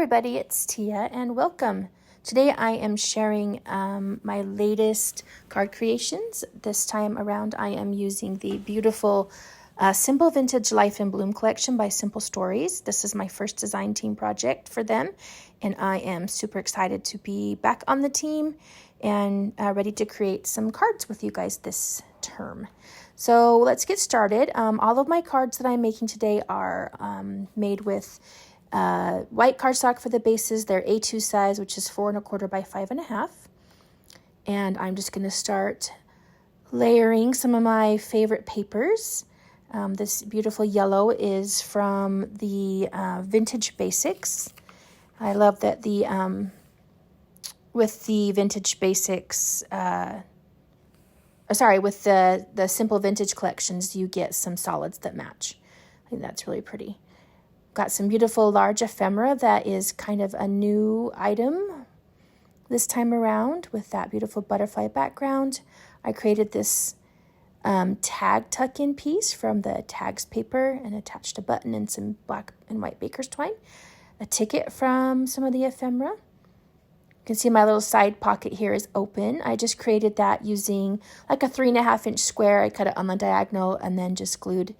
everybody, it's Tia and welcome. Today I am sharing my latest card creations. This time around I am using the beautiful Simple Vintage Life in Bloom collection by Simple Stories. This is my first design team project for them and I am super excited to be back on the team and ready to create some cards with you guys this term. So let's get started. All of my cards that I'm making today are made with white cardstock for the bases. They're A2 size, which is 4 1/4 by 5 1/2. And I'm just going to start layering some of my favorite papers. This beautiful yellow is from the Vintage Basics. I love that with the Vintage Basics, with the Simple Vintage collections, you get some solids that match. I think that's really pretty. Got some beautiful large ephemera that is kind of a new item this time around with that beautiful butterfly background. I created this tag tuck-in piece from the tags paper and attached a button and some black and white baker's twine. A ticket from some of the ephemera. You can see my little side pocket here is open. I just created that using like a 3 1/2 inch square. I cut it on the diagonal and then just glued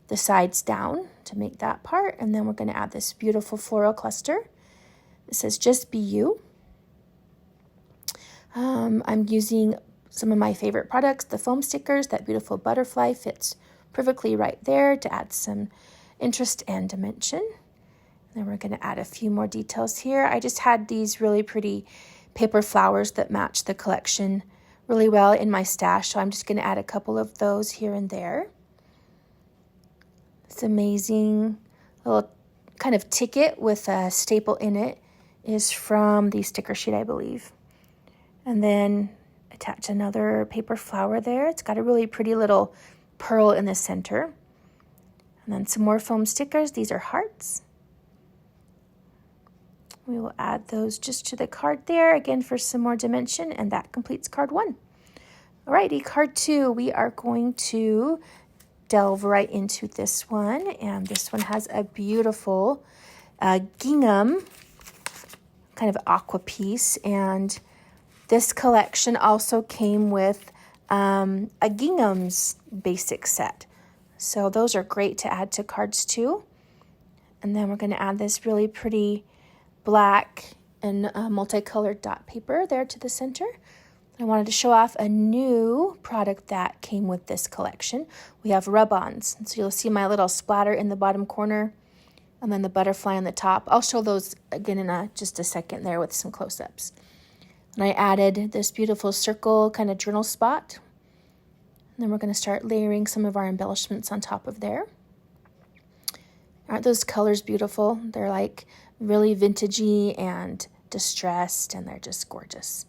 the sides down to make that part. And then we're going to add this beautiful floral cluster. It says just be you. I'm using some of my favorite products, the foam stickers. That beautiful butterfly fits perfectly right there to add some interest and dimension. And then we're going to add a few more details here. I just had these really pretty paper flowers that match the collection really well in my stash, so I'm just going to add a couple of those here and there. This amazing little kind of ticket with a staple in it is from the sticker sheet, I believe. And then attach another paper flower there. It's got a really pretty little pearl in the center. And then some more foam stickers. These are hearts. We will add those just to the card there, again for some more dimension, and that completes card 1. Alrighty, card 2, we are going to delve right into this one, and this one has a beautiful gingham kind of aqua piece, and this collection also came with a gingham's basic set, so those are great to add to cards too. And then we're going to add this really pretty black and multicolored dot paper there to the center. I wanted to show off a new product that came with this collection. We have rub-ons. So you'll see my little splatter in the bottom corner and then the butterfly on the top. I'll show those again in just a second there with some close-ups. And I added this beautiful circle kind of journal spot. And then we're going to start layering some of our embellishments on top of there. Aren't those colors beautiful? They're like really vintagey and distressed, and they're just gorgeous.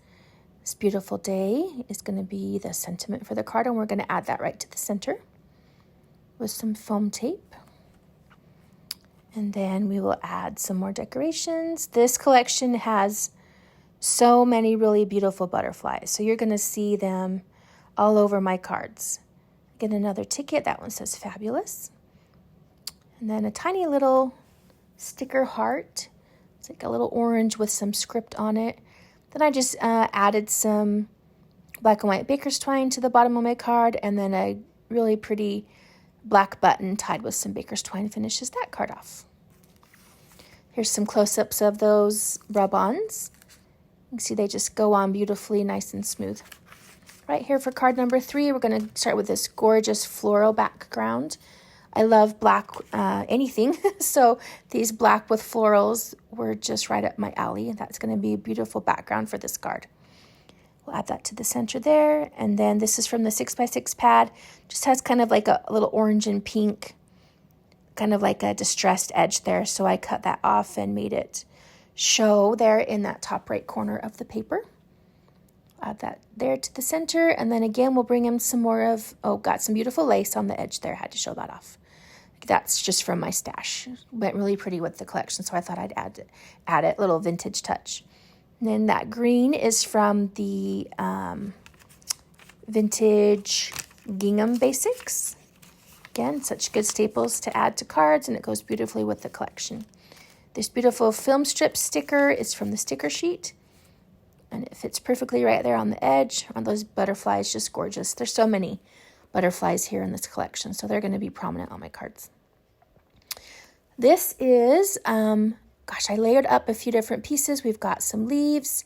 This beautiful day is going to be the sentiment for the card, and we're going to add that right to the center with some foam tape. And then we will add some more decorations. This collection has so many really beautiful butterflies, so you're going to see them all over my cards. Get another ticket. That one says fabulous. And then a tiny little sticker heart. It's like a little orange with some script on it. Then I just added some black and white baker's twine to the bottom of my card, and then a really pretty black button tied with some baker's twine finishes that card off. Here's some close-ups of those rub-ons. You can see they just go on beautifully, nice and smooth. Right here for card number 3, we're going to start with this gorgeous floral background. I love black anything, so these black with florals were just right up my alley. That's going to be a beautiful background for this card. We'll add that to the center there, and then this is from the 6x6 pad. Just has kind of like a little orange and pink, kind of like a distressed edge there, so I cut that off and made it show there in that top right corner of the paper. Add that there to the center, and then again we'll bring in some more of, got some beautiful lace on the edge there. Had to show that off. That's just from my stash. Went really pretty with the collection, so I thought I'd add it, little vintage touch. And then that green is from the Vintage Gingham Basics. Again, such good staples to add to cards, and it goes beautifully with the collection. This beautiful film strip sticker is from the sticker sheet. And it fits perfectly right there on the edge. On those butterflies, just gorgeous. There's so many butterflies here in this collection, so they're going to be prominent on my cards. This is, I layered up a few different pieces. We've got some leaves.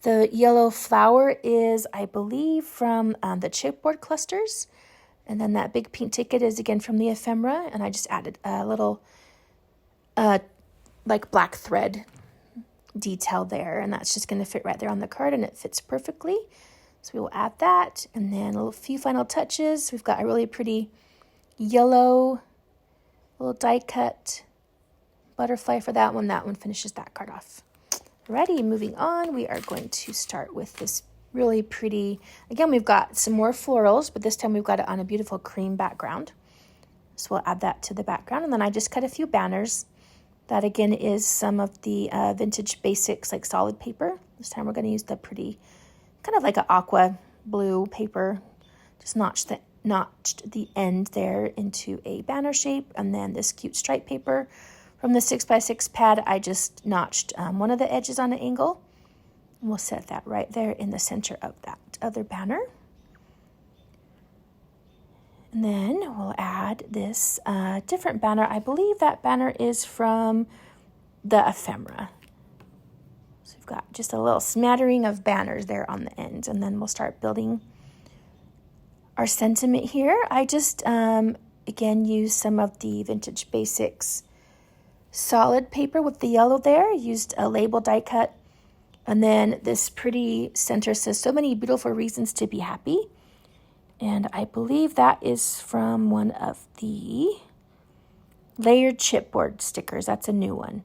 The yellow flower is, I believe, from the chipboard clusters. And then that big pink ticket is again from the ephemera. And I just added a little like black thread detail there. And that's just going to fit right there on the card, and it fits perfectly. So we will add that. And then a few final touches. We've got a really pretty yellow little die cut butterfly for that one. That one finishes that card off. Alrighty, moving on, we are going to start with this really pretty, again, we've got some more florals, but this time we've got it on a beautiful cream background. So we'll add that to the background. And then I just cut a few banners. That again is some of the vintage basics, like solid paper. This time we're going to use the pretty, kind of like an aqua blue paper. Just notched the end there into a banner shape. And then this cute stripe paper from the 6x6 pad, I just notched one of the edges on an angle. And we'll set that right there in the center of that other banner. And then we'll add this different banner. I believe that banner is from the ephemera. So we've got just a little smattering of banners there on the end. And then we'll start building our sentiment here. I just, again, used some of the Vintage Basics solid paper with the yellow there. Used a label die cut. And then this pretty center says, "So many beautiful reasons to be happy." And I believe that is from one of the layered chipboard stickers. That's a new one.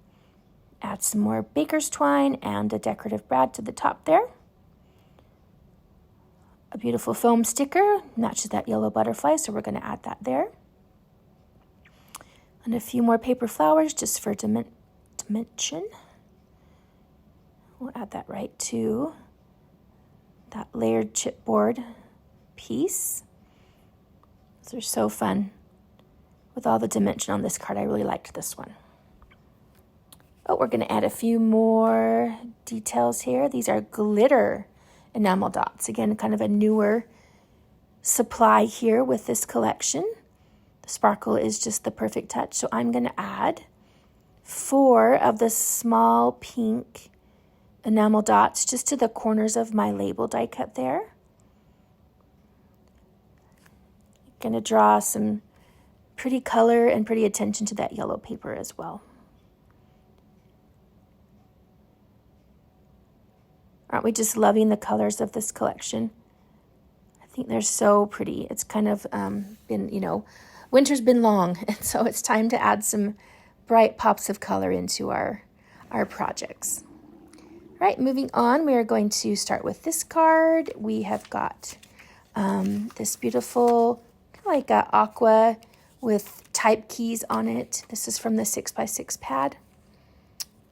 Add some more baker's twine and a decorative brad to the top there. A beautiful foam sticker matches that yellow butterfly, so we're going to add that there. And a few more paper flowers just for dimension. We'll add that right to that layered chipboard piece. These are so fun with all the dimension on this card. I really liked this one. Oh, we're going to add a few more details here. These are glitter enamel dots. Again, kind of a newer supply here with this collection. The sparkle is just the perfect touch. So I'm going to add 4 of the small pink enamel dots just to the corners of my label die cut there. Going to draw some pretty color and pretty attention to that yellow paper as well. Aren't we just loving the colors of this collection? I think they're so pretty. It's kind of been, winter's been long, and so it's time to add some bright pops of color into our projects. All right, moving on, we are going to start with this card. We have got this beautiful, like a aqua with type keys on it. This is from the 6x6 pad.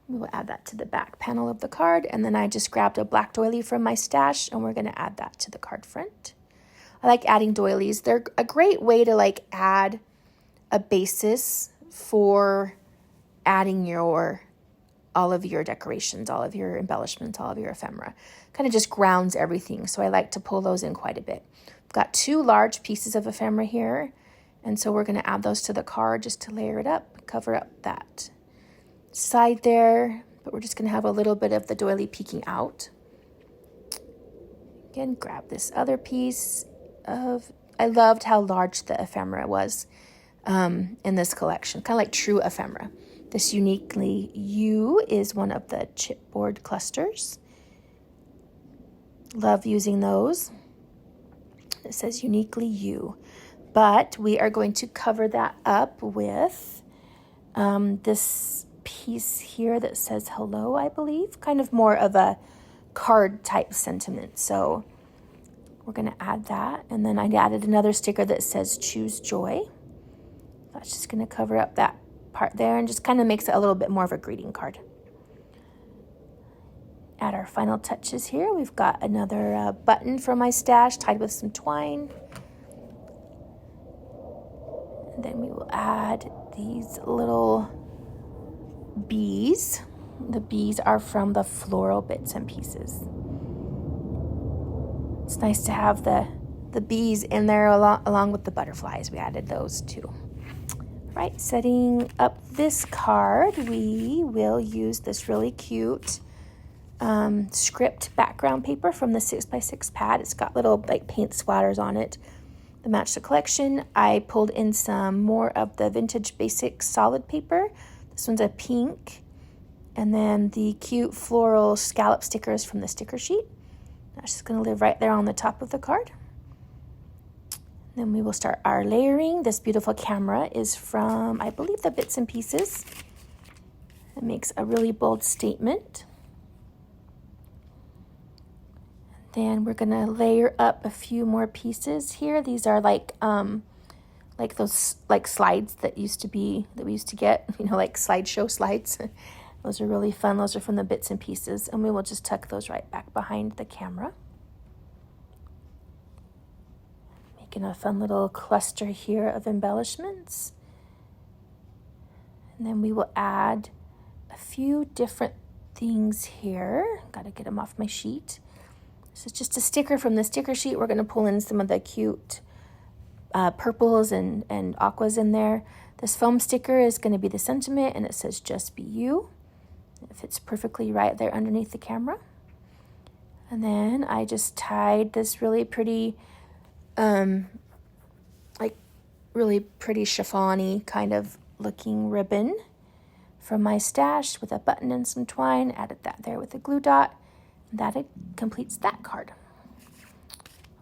We will add that to the back panel of the card. And then I just grabbed a black doily from my stash, and we're going to add that to the card front. I like adding doilies. They're a great way to add a basis for adding all of your decorations, all of your embellishments, all of your ephemera. Kind of just grounds everything. So I like to pull those in quite a bit. I've got 2 large pieces of ephemera here. And so we're going to add those to the card just to layer it up, cover up that side there. But we're just going to have a little bit of the doily peeking out. Again, grab this other piece of, I loved how large the ephemera was in this collection. Kind of like true ephemera. This Uniquely You is one of the chipboard clusters. Love using those. It says Uniquely You. But we are going to cover that up with this piece here that says hello, I believe. Kind of more of a card type sentiment. So we're going to add that. And then I added another sticker that says Choose Joy. That's just going to cover up that part there and just kind of makes it a little bit more of a greeting card. Add our final touches here. We've got another button from my stash tied with some twine. And then we will add these little bees. The bees are from the floral bits and pieces. It's nice to have the bees in there along with the butterflies. We added those too. Right, setting up this card, we will use this really cute script background paper from the 6x6 pad. It's got little like paint splatters on it that match the collection. I pulled in some more of the Vintage Basics solid paper. This one's a pink. And then the cute floral scallop stickers from the sticker sheet. That's just going to live right there on the top of the card. Then we will start our layering. This beautiful camera is from, I believe, the Bits and Pieces. It makes a really bold statement. Then we're gonna layer up a few more pieces here. These are like those like slides that we used to get, you know, like slideshow slides. Those are really fun. Those are from the Bits and Pieces, and we will just tuck those right back behind the camera. Making a fun little cluster here of embellishments. And then we will add a few different things here. Got to get them off my sheet. This is just a sticker from the sticker sheet. We're going to pull in some of the cute purples and aquas in there. This foam sticker is going to be the sentiment, and it says "Just Be You." It fits perfectly right there underneath the camera. And then I just tied this really pretty, really pretty chiffon-y kind of looking ribbon from my stash with a button and some twine. Added that there with a glue dot. That completes that card.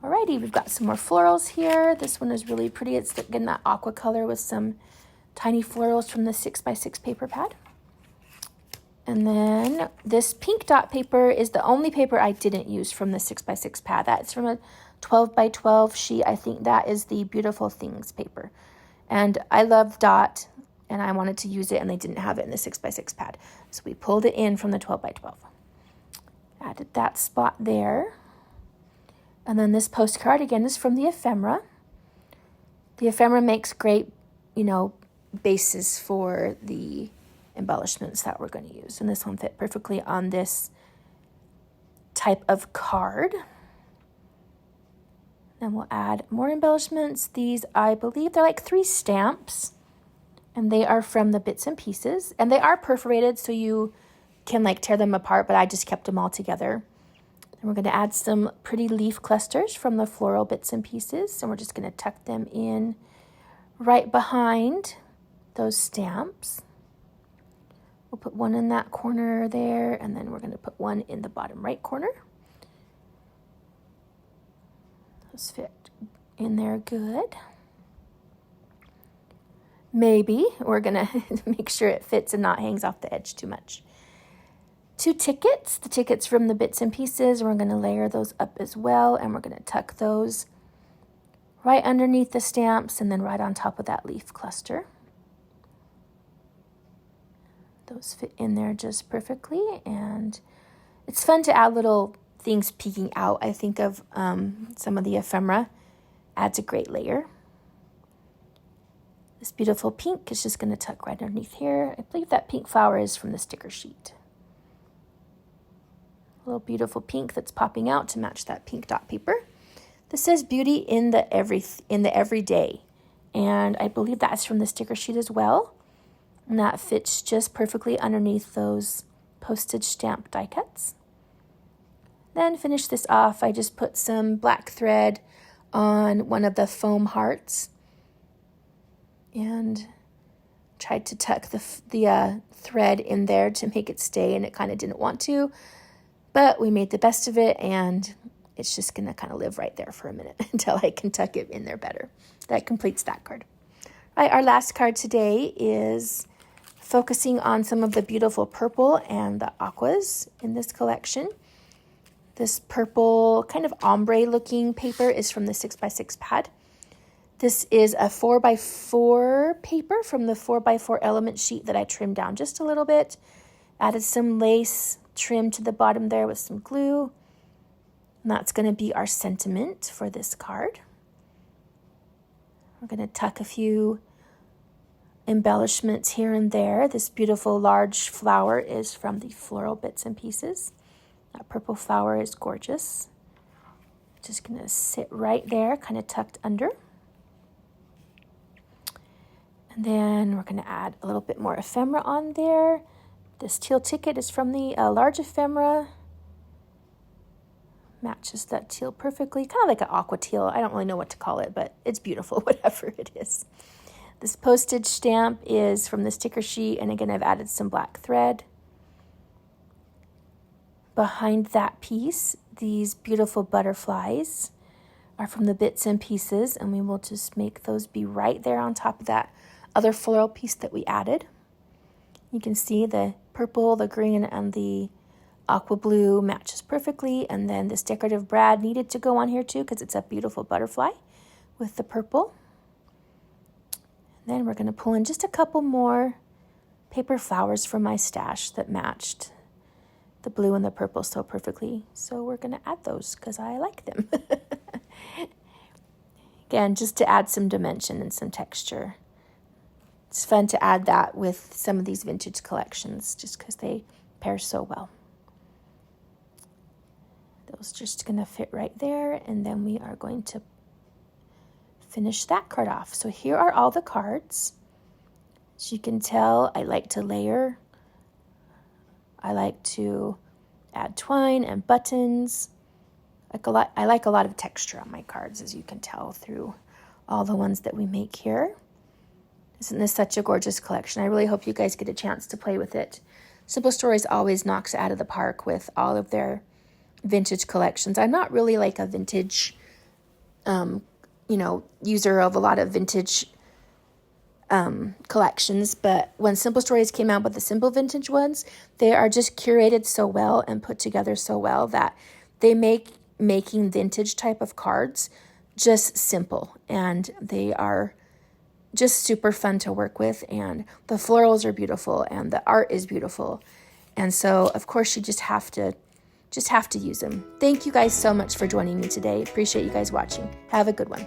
Alrighty, we've got some more florals here. This one is really pretty. It's getting that aqua color with some tiny florals from the 6x6 paper pad. And then this pink dot paper is the only paper I didn't use from the 6x6 pad. That's from a 12x12 sheet. I think that is the Beautiful Things paper. And I love dot, and I wanted to use it, and they didn't have it in the 6x6 pad. So we pulled it in from the 12x12. Added that spot there. And then this postcard, again, is from the ephemera. The ephemera makes great, you know, bases for the embellishments that we're going to use. And this one fit perfectly on this type of card. Then we'll add more embellishments. These, I believe, they're like 3 stamps. And they are from the Bits and Pieces. And they are perforated, so you can like tear them apart, but I just kept them all together. And we're going to add some pretty leaf clusters from the floral Bits and Pieces, and we're just going to tuck them in right behind those stamps. We'll put one in that corner there, and then we're going to put one in the bottom right corner. Those fit in there good. Maybe we're going to make sure it fits and not hangs off the edge too much. 2 tickets, the tickets from the Bits and Pieces. We're going to layer those up as well, and we're going to tuck those right underneath the stamps and then right on top of that leaf cluster. Those fit in there just perfectly, and it's fun to add little things peeking out. I think of some of the ephemera. Adds a great layer. This beautiful pink is just going to tuck right underneath here. I believe that pink flower is from the sticker sheet. A little beautiful pink that's popping out to match that pink dot paper. This says "Beauty in the Everyday," and I believe that's from the sticker sheet as well. And that fits just perfectly underneath those postage stamp die cuts. Then finish this off. I just put some black thread on one of the foam hearts and tried to tuck the thread in there to make it stay, and it kind of didn't want to. But we made the best of it, and it's just going to kind of live right there for a minute until I can tuck it in there better. That completes that card. All right, our last card today is focusing on some of the beautiful purple and the aquas in this collection. This purple kind of ombre looking paper is from the 6x6 pad. This is a 4x4 paper from the 4x4 element sheet that I trimmed down just a little bit. Added some lace trim to the bottom there with some glue. And that's going to be our sentiment for this card. We're going to tuck a few embellishments here and there. This beautiful large flower is from the Floral Bits and Pieces. That purple flower is gorgeous. Just going to sit right there, kind of tucked under. And then we're going to add a little bit more ephemera on there. This teal ticket is from the large ephemera. Matches that teal perfectly, kind of like an aqua teal. I don't really know what to call it, but it's beautiful, whatever it is. This postage stamp is from the sticker sheet, and again, I've added some black thread. Behind that piece, these beautiful butterflies are from the Bits and Pieces, and we will just make those be right there on top of that other floral piece that we added. You can see the purple, the green, and the aqua blue matches perfectly, and then this decorative brad needed to go on here too because it's a beautiful butterfly with the purple. And then we're going to pull in just a couple more paper flowers from my stash that matched the blue and the purple so perfectly. So we're going to add those because I like them. Again, just to add some dimension and some texture. It's fun to add that with some of these vintage collections just because they pair so well. Those just going to fit right there, and then we are going to finish that card off. So here are all the cards. As you can tell, I like to layer. I like to add twine and buttons. I like a lot of texture on my cards, as you can tell through all the ones that we make here. Isn't this such a gorgeous collection? I really hope you guys get a chance to play with it. Simple Stories always knocks it out of the park with all of their vintage collections. I'm not really like a vintage, user of a lot of vintage collections, but when Simple Stories came out with the simple vintage ones, they are just curated so well and put together so well that they make making vintage type of cards just simple, and they are just super fun to work with, and the florals are beautiful and the art is beautiful, and so of course you just have to use them. Thank you guys so much for joining me today. Appreciate you guys watching. Have a good one.